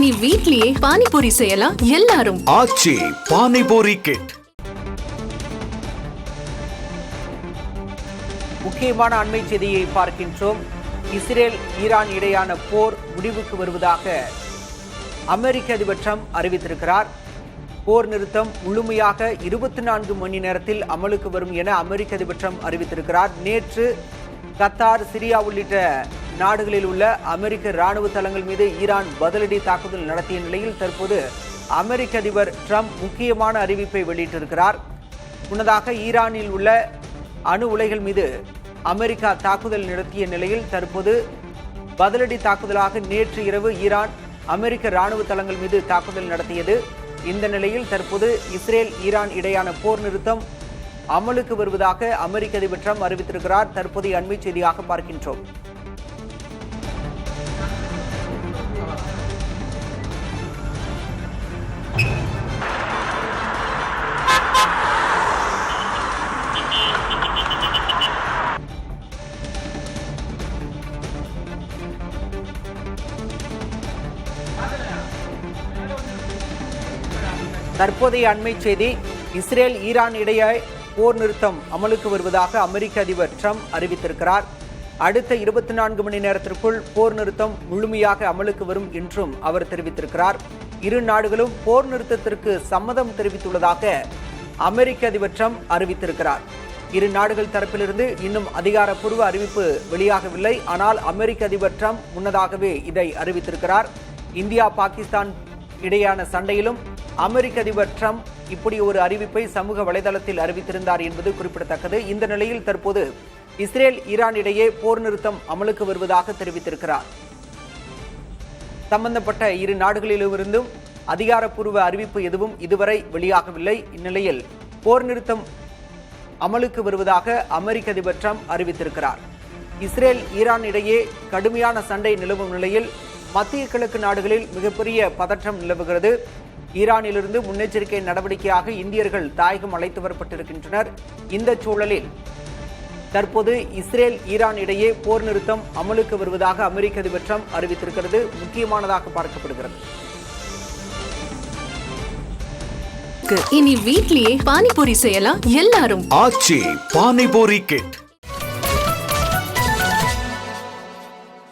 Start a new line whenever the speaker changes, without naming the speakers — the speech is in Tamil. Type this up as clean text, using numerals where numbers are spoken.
இனி வீட்லயே பானிபூரி செய்யலாம் எல்லாரும்.
ஆச்சி பானிபூரி கிட்.
முக்கியமான அண்மை செய்தியை பார்க்கின்றோம். இஸ்ரேல் ஈரான் இடையான போர் முடிவுக்கு வருவதாக அமெரிக்க அதிபர் ட்ரம்ப் அறிவித்திருக்கிறார். போர் நிறுத்தம் முழுமையாக 24 மணி நேரத்தில் அமலுக்கு வரும் என அமெரிக்க அதிபர் ட்ரம்ப் அறிவித்திருக்கிறார். நேற்று கத்தார், சிரியா உள்ளிட்ட நாடுகளில் உள்ள அமெரிக்க ராணுவ தளங்கள் மீது ஈரான் பதிலடி தாக்குதல் நடத்திய நிலையில் தற்போது அமெரிக்க அதிபர் ட்ரம்ப் முக்கியமான அறிவிப்பை வெளியிட்டிருக்கிறார். முன்னதாக ஈரானில் உள்ள அணு உலைகள் மீது அமெரிக்கா தாக்குதல் நடத்திய நிலையில் தற்போது பதிலடி தாக்குதலாக நேற்று இரவு ஈரான் அமெரிக்க ராணுவ தளங்கள் மீது தாக்குதல் நடத்தியது. இந்த நிலையில் தற்போது இஸ்ரேல் ஈரான் இடையான போர் நிறுத்தம் அமலுக்கு வருவதாக அமெரிக்க அதிபர் ட்ரம்ப் அறிவித்திருக்கிறார். தற்போதைய அண்மை செய்தியாக பார்க்கின்றோம். தற்போதைய அண்மை செய்தி, இஸ்ரேல் ஈரான் இடையே போர் நிறுத்தம் அமலுக்கு வருவதாக அமெரிக்க அதிபர் ட்ரம்ப் அறிவித்திருக்கிறார். அடுத்த 24 மணி நேரத்திற்குள் போர் நிறுத்தம் முழுமையாக அமலுக்கு வரும் என்றும் அவர் தெரிவித்திருக்கிறார். இரு நாடுகளும் போர் நிறுத்தத்திற்கு சம்மதம் தெரிவித்துள்ளதாக அமெரிக்க அதிபர் ட்ரம்ப் அறிவித்திருக்கிறார். இரு நாடுகள் தரப்பிலிருந்து இன்னும் அதிகாரப்பூர்வ அறிவிப்பு வெளியாகவில்லை. ஆனால் அமெரிக்க அதிபர் ட்ரம்ப் முன்னதாகவே இதை அறிவித்திருக்கிறார். இந்தியா, பாகிஸ்தான் இடையான சண்டையிலும் அமெரிக்க அதிபர் ட்ரம்ப் இப்படி ஒரு அறிவிப்பை சமூக வலைதளத்தில் அறிவித்திருந்தார் என்பது குறிப்பிடத்தக்கது. இந்த நிலையில் தற்போது இஸ்ரேல் ஈரான் இடையே போர் நிறுத்தம் அமலுக்கு வருவதாக தெரிவித்திருக்கிறார். சம்பந்தப்பட்ட இரு நாடுகளிலிருந்தும் அதிகாரப்பூர்வ அறிவிப்பு எதுவும் இதுவரை வெளியாகவில்லை. இந்நிலையில் போர் நிறுத்தம் அமலுக்கு வருவதாக அமெரிக்க அதிபர் ட்ரம்ப் அறிவித்திருக்கிறார். இஸ்ரேல் ஈரான் இடையே கடுமையான சண்டை நிலவும் நிலையில் மத்திய கிழக்கு நாடுகளில் மிகப்பெரிய பதற்றம் நிலவுகிறது. ஈரானிலிருந்து முன்னெச்சரிக்கை நடவடிக்கையாக இந்தியர்கள் தாயகம் அழைத்து வரப்பட்டிருக்கின்றனர். இந்த சூழலில் தற்போது இஸ்ரேல் ஈரான் இடையே போர் நிறுத்தம் அமலுக்கு வருவதாக அமெரிக்க அதிபர் ட்ரம்ப் அறிவித்திருக்கிறது முக்கியமானதாக பார்க்கப்படுகிறது.
இனி வீட்லயே பானிபூரி செய்யலாம் எல்லாரும்.
ஆச்சி பானிபூரி கிட்.